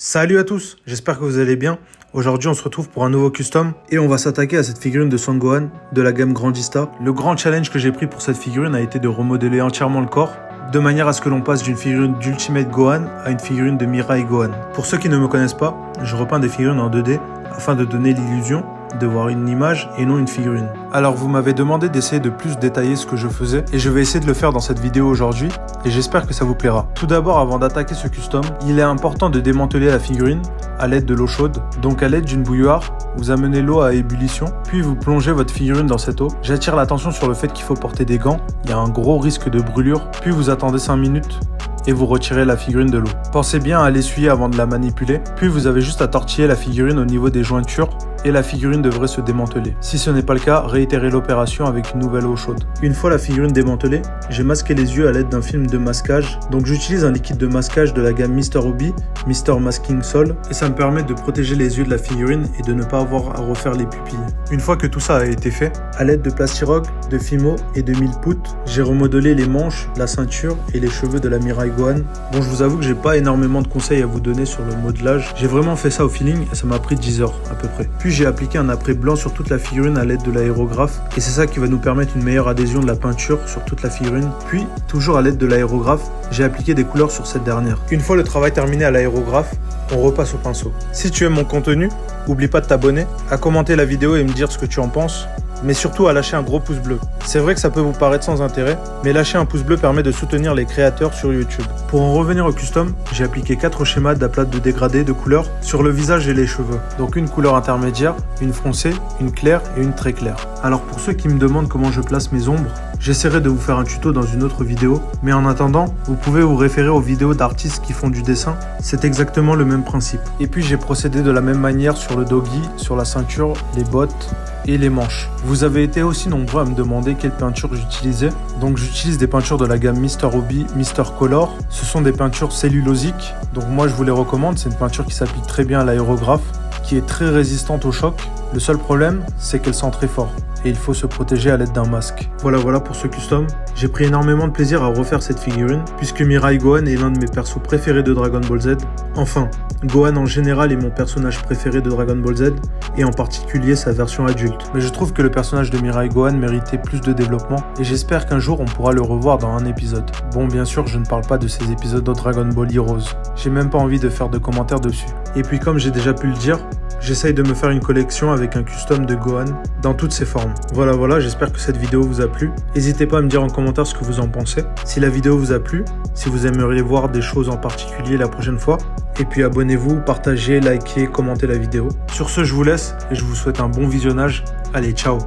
Salut à tous, j'espère que vous allez bien. Aujourd'hui on se retrouve pour un nouveau custom et on va s'attaquer à cette figurine de Son Gohan de la gamme Grandista. Le grand challenge que j'ai pris pour cette figurine a été de remodeler entièrement le corps de manière à ce que l'on passe d'une figurine d'Ultimate Gohan à une figurine de Mirai Gohan. Pour ceux qui ne me connaissent pas, je repeins des figurines en 2D afin de donner l'illusion de voir une image et non une figurine. Alors vous m'avez demandé d'essayer de plus détailler ce que je faisais et je vais essayer de le faire dans cette vidéo aujourd'hui et j'espère que ça vous plaira. Tout d'abord, avant d'attaquer ce custom, il est important de démanteler la figurine à l'aide de l'eau chaude. Donc à l'aide d'une bouilloire, vous amenez l'eau à ébullition, puis vous plongez votre figurine dans cette eau. J'attire l'attention sur le fait qu'il faut porter des gants, il y a un gros risque de brûlure, puis vous attendez 5 minutes et vous retirez la figurine de l'eau. Pensez bien à l'essuyer avant de la manipuler, puis vous avez juste à tortiller la figurine au niveau des jointures et la figurine devrait se démanteler. Si ce n'est pas le cas, réitérez l'opération avec une nouvelle eau chaude. Une fois la figurine démantelée, j'ai masqué les yeux à l'aide d'un film de masquage. Donc j'utilise un liquide de masquage de la gamme Mr. Obi, Mr. Masking Sol, et ça me permet de protéger les yeux de la figurine et de ne pas avoir à refaire les pupilles. Une fois que tout ça a été fait, à l'aide de Plastirock, de Fimo et de Milpout, j'ai remodelé les manches, la ceinture et les cheveux de la Mirai Gohan. Bon, je vous avoue que j'ai pas énormément de conseils à vous donner sur le modelage. J'ai vraiment fait ça au feeling et ça m'a pris 10 heures à peu près. Puis j'ai appliqué un apprêt blanc sur toute la figurine à l'aide de l'aérographe et c'est ça qui va nous permettre une meilleure adhésion de la peinture sur toute la figurine. Puis, toujours à l'aide de l'aérographe, j'ai appliqué des couleurs sur cette dernière. Une fois le travail terminé à l'aérographe, on repasse au pinceau. Si tu aimes mon contenu, n'oublie pas de t'abonner, à commenter la vidéo et me dire ce que tu en penses, mais surtout à lâcher un gros pouce bleu. C'est vrai que ça peut vous paraître sans intérêt, mais lâcher un pouce bleu permet de soutenir les créateurs sur YouTube. Pour en revenir au custom, j'ai appliqué 4 schémas d'aplats de dégradé de couleurs sur le visage et les cheveux. Donc une couleur intermédiaire, une foncée, une claire et une très claire. Alors pour ceux qui me demandent comment je place mes ombres, j'essaierai de vous faire un tuto dans une autre vidéo, mais en attendant, vous pouvez vous référer aux vidéos d'artistes qui font du dessin, c'est exactement le même principe. Et puis j'ai procédé de la même manière sur le doggy, sur la ceinture, les bottes et les manches. Vous avez été aussi nombreux à me demander quelle peinture j'utilisais, donc j'utilise des peintures de la gamme Mr. Obi, Mr. Color. Ce sont des peintures cellulosiques, donc moi je vous les recommande, c'est une peinture qui s'applique très bien à l'aérographe, qui est très résistante au choc. Le seul problème, c'est qu'elle sent très fort et il faut se protéger à l'aide d'un masque. Voilà pour ce custom. J'ai pris énormément de plaisir à refaire cette figurine puisque Mirai Gohan est l'un de mes persos préférés de Dragon Ball Z. Enfin, Gohan en général est mon personnage préféré de Dragon Ball Z et en particulier sa version adulte. Mais je trouve que le personnage de Mirai Gohan méritait plus de développement et j'espère qu'un jour on pourra le revoir dans un épisode. Bon, bien sûr, je ne parle pas de ces épisodes de Dragon Ball Heroes. J'ai même pas envie de faire de commentaires dessus. Et puis comme j'ai déjà pu le dire, j'essaye de me faire une collection avec un custom de Gohan dans toutes ses formes. Voilà, j'espère que cette vidéo vous a plu. N'hésitez pas à me dire en commentaire ce que vous en pensez. Si la vidéo vous a plu, si vous aimeriez voir des choses en particulier la prochaine fois. Et puis abonnez-vous, partagez, likez, commentez la vidéo. Sur ce, je vous laisse et je vous souhaite un bon visionnage. Allez, ciao!